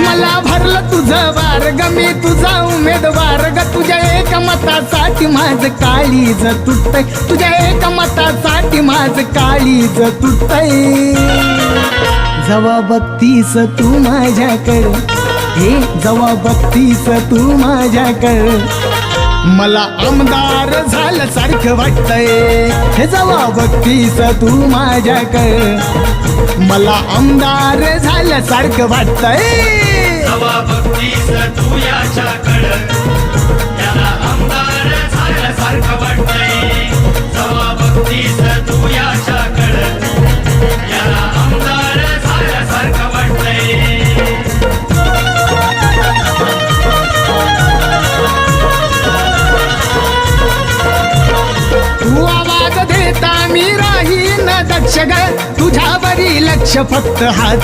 मला भरलं तुझं वार ग, मी तुझा उमेदवार ग. तुझ्या एक मतासाठी माझ काळीज तुटतय, तुझ्या एक मतासाठी माझ काळीज तुटतय. जवा बघतीस तू माझ्याकडे, हे जवा बघतीस तू माझ्याकडे, मला आमदार झाल्यासारखं वाटतंय. हे जवा बघतीस तू माझ्याकडे, मला आमदार झाल्यासारखं वाटतंय. जवा बघतीस तू याच्याकडं, त्याला आमदार झाल्यासारखं वाटतंय. जवा बघतीस तू याच्याकडं, त्याला आमदार झाल्यासारखं वाटतंय. तू आवाज देता मी राहीन दक्ष ग, तुझ्यावरी लक्ष फक्त हाच